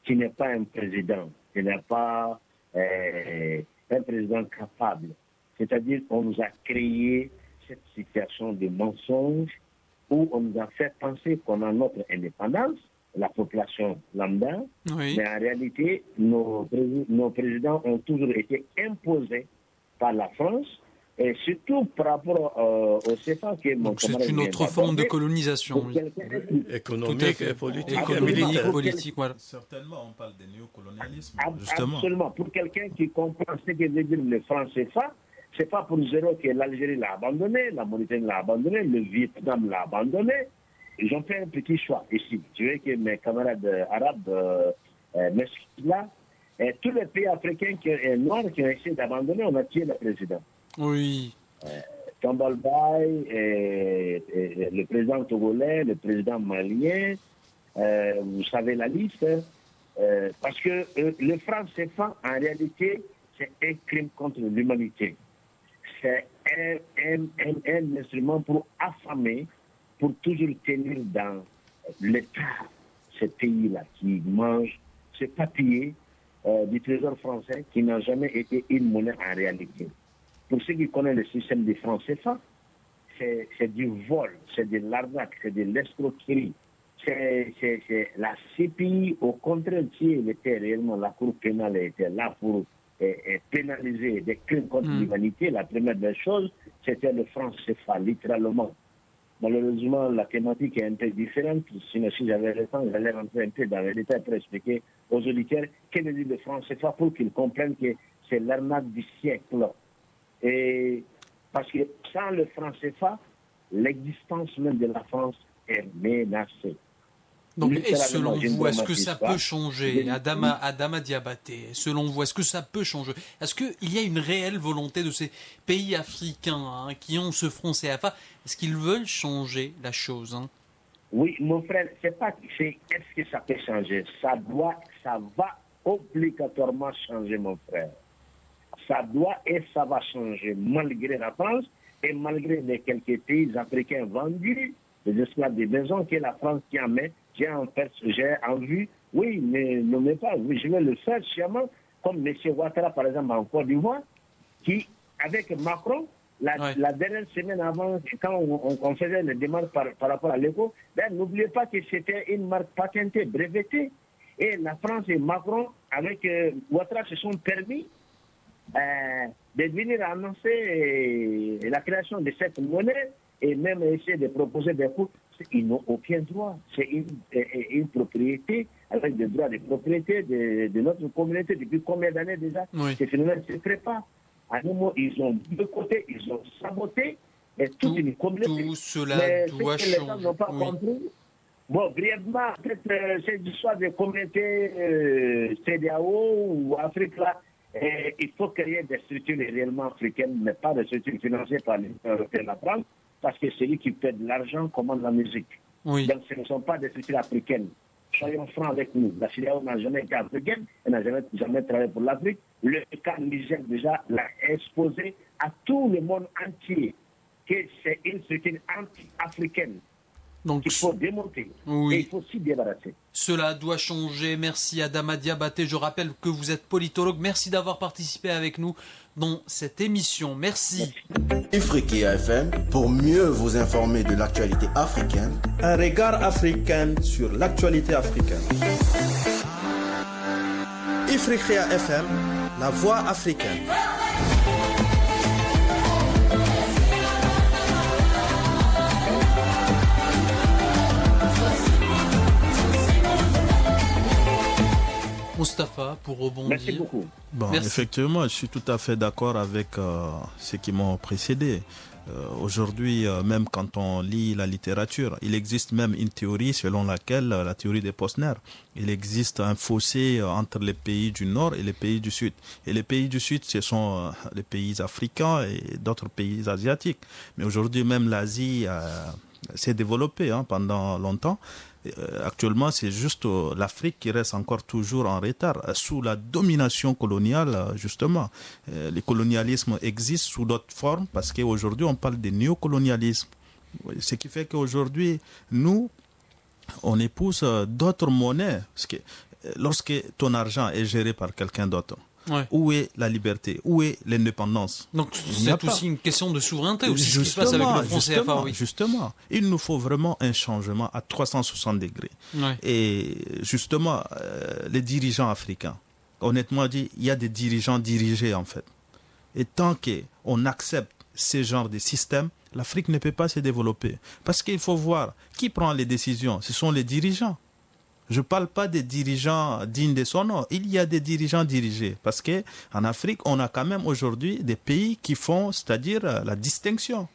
tu n'es pas un président, tu n'es pas un président capable. C'est-à-dire qu'on nous a créé cette situation de mensonge où on nous a fait penser qu'on a notre indépendance, la population lambda, mais en réalité, nos présidents ont toujours été imposés par la France, et surtout par rapport au CFA qui est mon camarade. C'est une autre forme de colonisation. Économique et politique. Politique, voilà. Certainement, on parle de néocolonialisme, justement. Absolument. Pour quelqu'un qui comprend ce que veut dire le franc CFA, c'est pas pour zéro que l'Algérie l'a abandonné, la Mauritanie l'a abandonné, le Vietnam l'a abandonné. Ils ont fait un petit choix ici. Je veux que mes camarades arabes m'expliquent là. Et tous les pays africains noirs qui ont essayé d'abandonner, on a tué le président. Oui. Tombal Bay, le président togolais, le président malien, vous savez la liste. Parce que le franc CFA, en réalité, c'est un crime contre l'humanité. C'est un instrument pour affamer, pour toujours tenir dans l'état ces pays-là qui mangent ce papier du trésor français qui n'a jamais été une monnaie en réalité. Pour ceux qui connaissent le système des francs CFA, c'est du vol, c'est de l'arnaque, c'est de l'escroquerie. C'est la CPI, au contraire, si elle était réellement, la Cour pénale était là pour pénaliser des crimes contre l'humanité, la première des choses, c'était le franc CFA, littéralement. Malheureusement, la thématique est un peu différente. Sinon, si j'avais le temps, j'allais rentrer un peu dans les détails pour expliquer aux auditeurs qu'est le dit le franc CFA pour qu'ils comprennent que c'est l'arnaque du siècle. Et parce que sans le franc CFA, l'existence même de la France est menacée. Donc, et selon vous, est-ce que ça peut changer, Adama Diabaté, selon vous, est-ce que ça peut changer? Est-ce qu'il y a une réelle volonté de ces pays africains qui ont ce franc CFA? Est-ce qu'ils veulent changer la chose Oui, mon frère, c'est pas est-ce que ça peut changer? Ça va obligatoirement changer, mon frère. Ça doit et ça va changer, malgré la France et malgré les quelques pays africains vendus, les esclaves des maisons que la France qui en met. J'ai en vue, oui, mais ne mets pas, oui, je vais le faire sciemment, comme M. Ouattara, par exemple, en Côte d'Ivoire, qui, avec Macron, la dernière semaine avant, quand on faisait les démarches par rapport à l'éco, n'oubliez pas que c'était une marque patentée, brevetée. Et la France et Macron, avec Ouattara, se sont permis de venir annoncer la création de cette monnaie et même essayer de proposer des coûts. Ils n'ont aucun droit. C'est une propriété avec des droits de propriété de notre communauté depuis combien d'années déjà? Ces phénomènes ne se préparent. À nouveau, ils ont boycotté, ils ont saboté et toute une communauté. Tout cela doit changer. Les gens n'ont pas compris, Bon, brièvement, peut-être cette histoire de communauté CEDEAO ou Afrique, là, il faut créer des structures réellement africaines, mais pas des structures financées par l'Union européenne, la France, parce que celui qui fait de l'argent commande la musique. Oui. Donc ce ne sont pas des structures africaines. Soyons francs avec nous. La CEDEAO n'a jamais été africaine, elle n'a jamais travaillé pour l'Afrique. Le cas Niger, déjà, l'a exposé à tout le monde entier que c'est une structure anti-africaine. Donc, il faut démonter oui. et il faut s'y débarrasser. Cela doit changer. Merci Adama Diabaté. Je rappelle que vous êtes politologue. Merci d'avoir participé avec nous dans cette émission. Merci. Ifriqiya FM, pour mieux vous informer de l'actualité africaine. Un regard africain sur l'actualité africaine. Ifriqiya FM, la voix africaine. Mustapha, pour rebondir. Merci beaucoup. Bon, Merci. effectivement, je suis tout à fait d'accord avec ceux qui m'ont précédé. Aujourd'hui, même quand on lit la littérature, il existe même une théorie selon laquelle, la théorie des Posner, il existe un fossé entre les pays du Nord et les pays du Sud. Et les pays du Sud, ce sont les pays africains et d'autres pays asiatiques. Mais aujourd'hui, même l'Asie s'est développée pendant longtemps. Actuellement, c'est juste l'Afrique qui reste encore toujours en retard sous la domination coloniale, justement. Le colonialisme existe sous d'autres formes parce qu'aujourd'hui, on parle de néocolonialisme. Ce qui fait qu'aujourd'hui, nous, on épouse d'autres monnaies. Parce que lorsque ton argent est géré par quelqu'un d'autre, Ouais. où est la liberté? Où est l'indépendance? Donc Il n'y a c'est pas. aussi une question de souveraineté aussi, ce qui se passe avec le franc CFA. Oui. Justement, il nous faut vraiment un changement à 360 degrés. Ouais. Et justement, les dirigeants africains, honnêtement dit, il y a des dirigeants dirigés en fait. Et tant qu'on accepte ce genre de système, l'Afrique ne peut pas se développer. Parce qu'il faut voir qui prend les décisions. Ce sont les dirigeants. Je ne parle pas des dirigeants dignes de son nom. Il y a des dirigeants dirigés. Parce qu'en Afrique, on a quand même aujourd'hui des pays qui font, c'est-à-dire la distinction.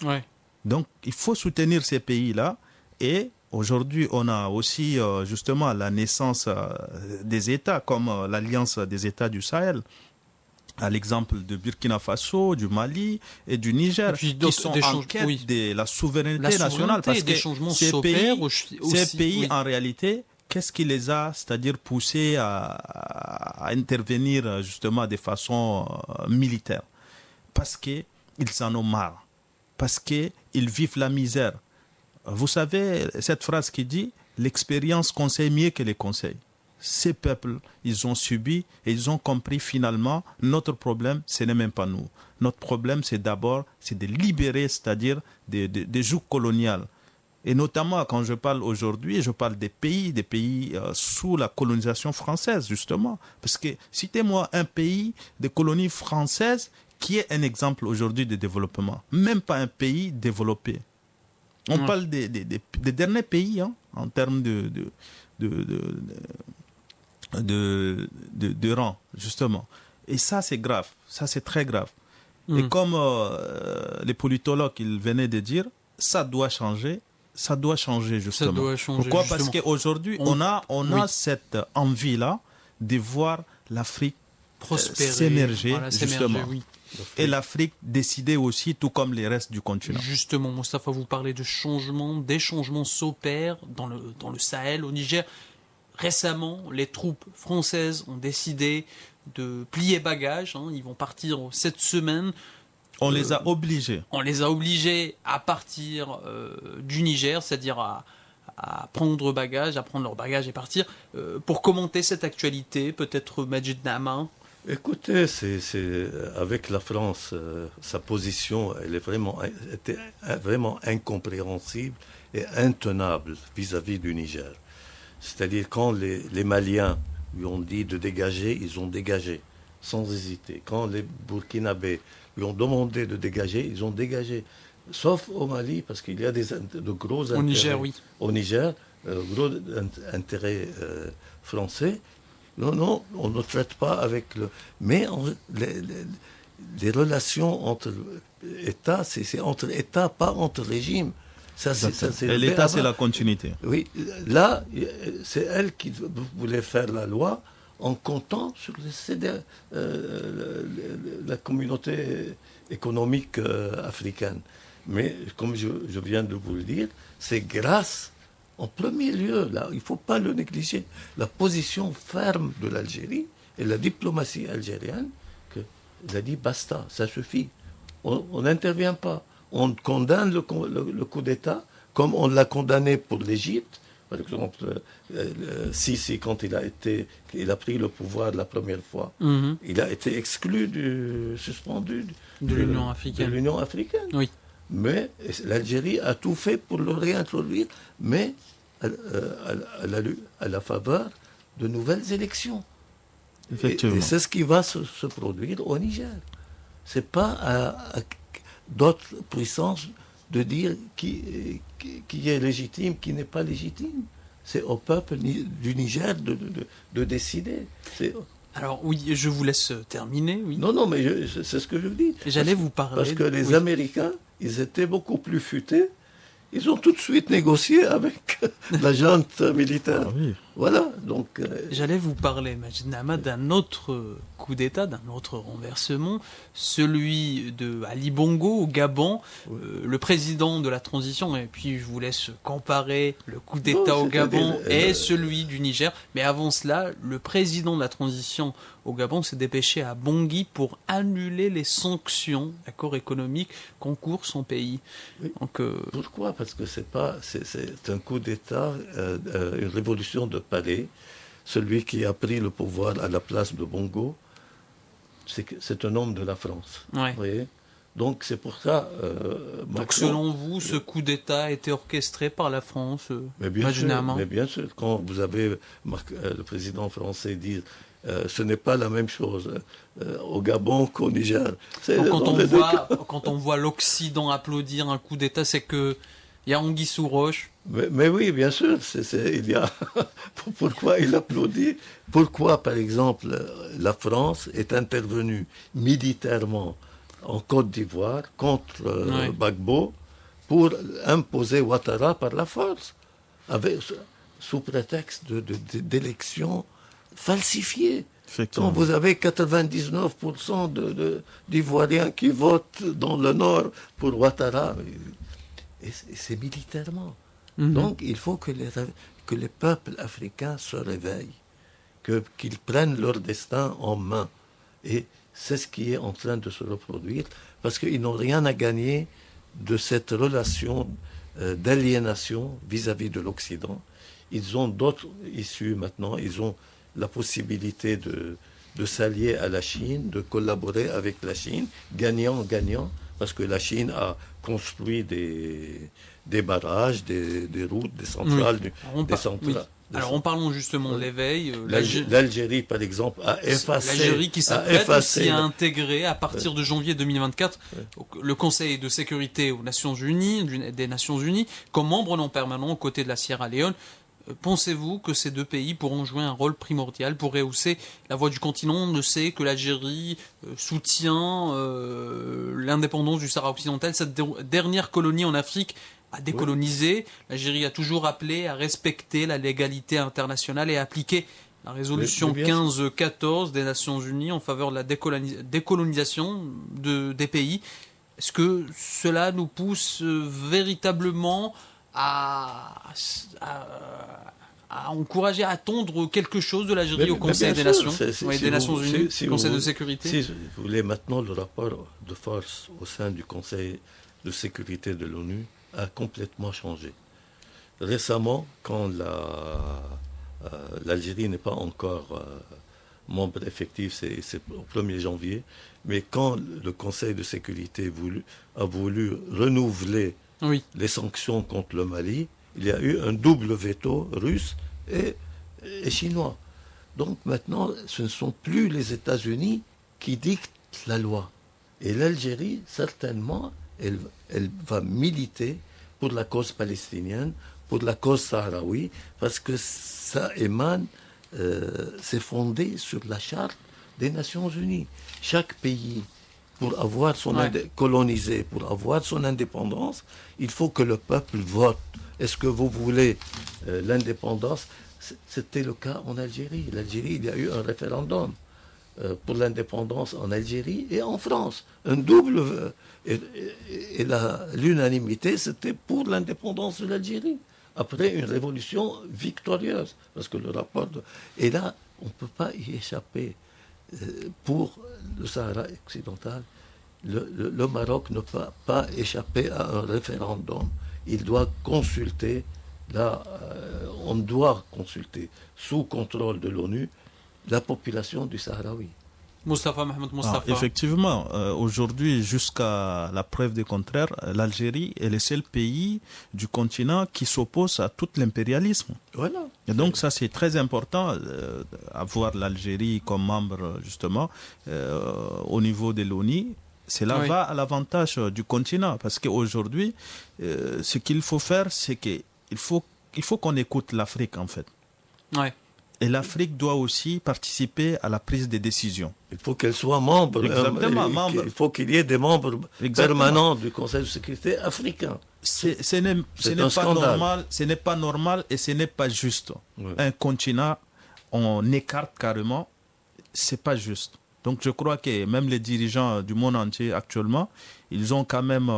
Ouais. Donc, il faut soutenir ces pays-là. Et aujourd'hui, on a aussi justement la naissance des États, comme l'Alliance des États du Sahel, à l'exemple de Burkina Faso, du Mali et du Niger, qui sont en quête de la souveraineté nationale. Parce que ces pays, en réalité, qu'est-ce qui les a, c'est-à-dire poussés à intervenir justement de façon militaire? Parce qu'ils en ont marre. Parce qu'ils vivent la misère. Vous savez, cette phrase qui dit « l'expérience conseille mieux que les conseils ». Ces peuples, ils ont subi et ils ont compris finalement notre problème, ce n'est même pas nous. Notre problème, c'est d'abord, c'est de libérer, c'est-à-dire des jougs coloniales. Et notamment, quand je parle aujourd'hui, je parle des pays sous la colonisation française, justement. Parce que citez-moi un pays de colonie française qui est un exemple aujourd'hui de développement. Même pas un pays développé. On parle des derniers pays en termes de rang, justement. Et ça, c'est grave. Ça, c'est très grave. Et comme les politologues, ils venaient de dire, ça doit changer. Ça doit changer, justement. Ça doit changer, pourquoi? justement. Parce qu'aujourd'hui, on a cette envie-là de voir l'Afrique s'émerger, voilà, justement. Oui. Et l'Afrique décider aussi, tout comme les restes du continent. Justement, Mustapha, vous parlez de changements. Des changements s'opèrent dans le Sahel, au Niger. Récemment, les troupes françaises ont décidé de plier bagages. Ils vont partir cette semaine. On les a obligés. On les a obligés à partir du Niger, c'est-à-dire à prendre bagages, à prendre leurs bagages et partir. Pour commenter cette actualité, peut-être Majid Nahama. Écoutez, c'est avec la France, sa position, elle était vraiment incompréhensible et intenable vis-à-vis du Niger. C'est-à-dire quand les Maliens lui ont dit de dégager, ils ont dégagé, sans hésiter. Quand les Burkinabés lui ont demandé de dégager, ils ont dégagé. Sauf au Mali, parce qu'il y a de gros intérêts. Au Niger, oui. Au Niger, gros intérêts français. Non, on ne traite pas avec le... Mais les relations entre États, c'est entre États, pas entre régimes. Et l'État, c'est la continuité. Oui, là, c'est elle qui voulait faire la loi en comptant sur la communauté économique africaine. Mais comme je viens de vous le dire, c'est grâce, en premier lieu, là, il ne faut pas le négliger, la position ferme de l'Algérie et la diplomatie algérienne, qu'elle a dit basta, ça suffit. On n'intervient pas. On condamne le coup d'État comme on l'a condamné pour l'Égypte. Par exemple, Sisi, quand il a pris le pouvoir la première fois, il a été suspendu de l'Union africaine. Oui. Mais l'Algérie a tout fait pour le réintroduire, mais à la faveur de nouvelles élections. Effectivement. Et c'est ce qui va se produire au Niger. Ce n'est pas à d'autres puissances de dire qui est légitime, qui n'est pas légitime. C'est au peuple du Niger de décider. Alors oui, je vous laisse terminer. Oui. Non, mais c'est ce que je dis. J'allais vous parler. Parce que les Américains, ils étaient beaucoup plus futés. Ils ont tout de suite négocié avec la junte militaire. Ah oui. Voilà, donc... J'allais vous parler, Majid Nahma, d'un autre coup d'État, d'un autre renversement, celui de Ali Bongo au Gabon, le président de la transition, et puis je vous laisse comparer le coup d'État au Gabon et celui du Niger. Mais avant cela, le président de la transition au Gabon s'est dépêché à Bangui pour annuler les sanctions, accords économiques qu'encourt son pays. Oui. Donc, pourquoi ? Parce que c'est un coup d'État, une révolution de palais. Celui qui a pris le pouvoir à la place de Bongo, c'est un homme de la France. Ouais. Vous voyez ? Donc c'est pour ça... Donc selon vous, ce coup d'État a été orchestré par la France, mais bien sûr, quand vous avez le président français dire ce n'est pas la même chose au Gabon qu'au Niger. Quand on voit l'Occident applaudir un coup d'État, c'est que il y a anguille sous roche. Mais oui, bien sûr. Il y a pourquoi il applaudit ? Pourquoi, par exemple, la France est intervenue militairement en Côte d'Ivoire contre Gbagbo pour imposer Ouattara par la force, sous prétexte d'élections falsifiées. Quand vous avez 99% d'Ivoiriens qui votent dans le Nord pour Ouattara, et c'est militairement. Donc il faut que les peuples africains se réveillent, qu'ils prennent leur destin en main. Et c'est ce qui est en train de se reproduire, parce qu'ils n'ont rien à gagner de cette relation d'aliénation vis-à-vis de l'Occident. Ils ont d'autres issues maintenant, ils ont la possibilité de s'allier à la Chine, de collaborer avec la Chine, gagnant-gagnant, parce que la Chine a construit des barrages, des routes, des centrales. Alors, en parlons justement de l'éveil. L'Algérie, par exemple, a effacé... L'Algérie qui s'apprête aussi à intégrer, à partir de janvier 2024, le Conseil de sécurité des Nations Unies, comme membre non permanent aux côtés de la Sierra Leone. Pensez-vous que ces deux pays pourront jouer un rôle primordial pour rehausser la voix du continent ? On sait que l'Algérie soutient l'indépendance du Sahara occidental, cette dernière colonie en Afrique a décolonisé. L'Algérie a toujours appelé à respecter la légalité internationale et à appliquer la résolution 1514 des Nations Unies en faveur de la décolonisation des pays. Est-ce que cela nous pousse véritablement à encourager, à attendre quelque chose de l'Algérie au Conseil des Nations, des Nations Unies, Conseil de sécurité ? Si vous voulez, maintenant, le rapport de force au sein du Conseil de sécurité de l'ONU a complètement changé. Récemment, quand l'Algérie n'est pas encore membre effectif, c'est au 1er janvier, mais quand le Conseil de sécurité a voulu renouveler les sanctions contre le Mali, il y a eu un double veto russe et chinois. Donc maintenant, ce ne sont plus les États-Unis qui dictent la loi. Et l'Algérie, certainement, elle va militer pour la cause palestinienne, pour la cause sahraoui, parce que ça émane, c'est fondé sur la charte des Nations Unies. Chaque pays pour avoir colonisé, pour avoir son indépendance, il faut que le peuple vote. Est-ce que vous voulez l'indépendance? C'était le cas en Algérie. L'Algérie, il y a eu un référendum pour l'indépendance en Algérie et en France. Un double... Et l'unanimité, c'était pour l'indépendance de l'Algérie. Après une révolution victorieuse. Parce que le rapport... Et là, on ne peut pas y échapper. Pour le Sahara occidental, le Maroc ne peut pas échapper à un référendum. Il doit consulter, on doit consulter, sous contrôle de l'ONU, la population du Sahraoui. Moustapha Mohamed Moustapha. Effectivement, aujourd'hui, jusqu'à la preuve du contraire, l'Algérie est le seul pays du continent qui s'oppose à tout l'impérialisme. Voilà. Et donc ça, c'est très important, avoir l'Algérie comme membre, justement, au niveau de l'ONU. Cela va à l'avantage du continent, parce qu'aujourd'hui, ce qu'il faut faire, c'est qu'il faut qu'on écoute l'Afrique, en fait. Ouais. Et l'Afrique doit aussi participer à la prise des décisions. Il faut qu'elle soit membre. Exactement, membre. Il faut qu'il y ait des membres permanents du Conseil de sécurité africain. Ce n'est pas normal et ce n'est pas juste. Ouais. Un continent, on écarte carrément, c'est pas juste. Donc je crois que même les dirigeants du monde entier actuellement, ils ont quand même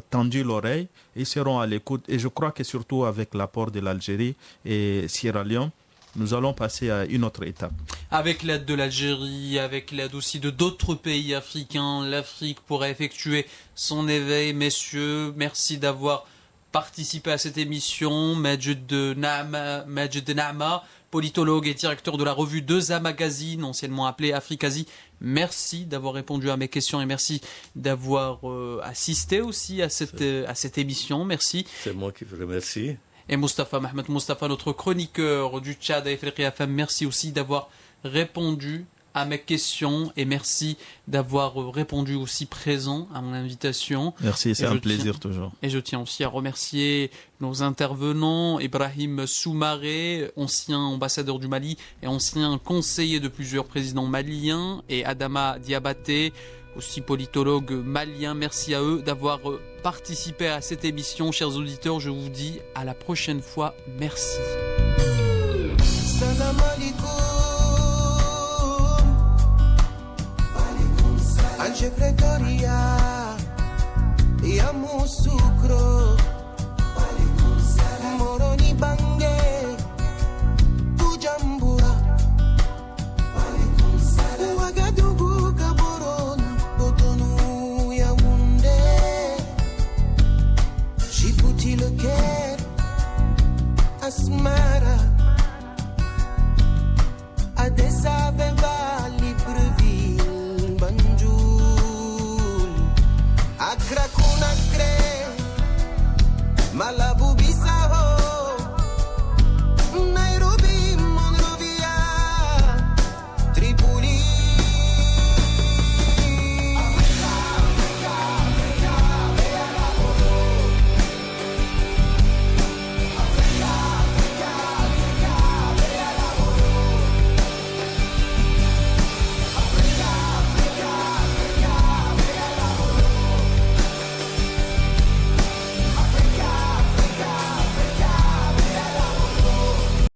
tendu l'oreille, ils seront à l'écoute. Et je crois que surtout avec l'apport de l'Algérie et Sierra Leone, nous allons passer à une autre étape. Avec l'aide de l'Algérie, avec l'aide aussi de d'autres pays africains, l'Afrique pourra effectuer son éveil. Messieurs, merci d'avoir participé à cette émission. Majed Na'ama, politologue et directeur de la revue Deza Magazine, anciennement appelée Africasie. Merci d'avoir répondu à mes questions et merci d'avoir assisté aussi à cette émission. Merci. C'est moi qui vous remercie. Et Moustapha Mohamed Moustapha, notre chroniqueur du Tchad à Africa FM, merci aussi d'avoir répondu à mes questions et merci d'avoir répondu aussi présent à mon invitation. Merci, c'est un plaisir toujours. Et je tiens aussi à remercier nos intervenants, Ibrahim Soumaré, ancien ambassadeur du Mali et ancien conseiller de plusieurs présidents maliens, et Adama Diabaté, aussi politologue malien. Merci à eux d'avoir participé à cette émission. Chers auditeurs, je vous dis à la prochaine fois. Merci. Salam alaikum. Alger Pretoria, Yamoussoukro, Moroni Bangé, Bujumbura, Ouagadougou, Gaborone, Cotonou, Yaoundé, Djibouti, Le Caire, Asmara.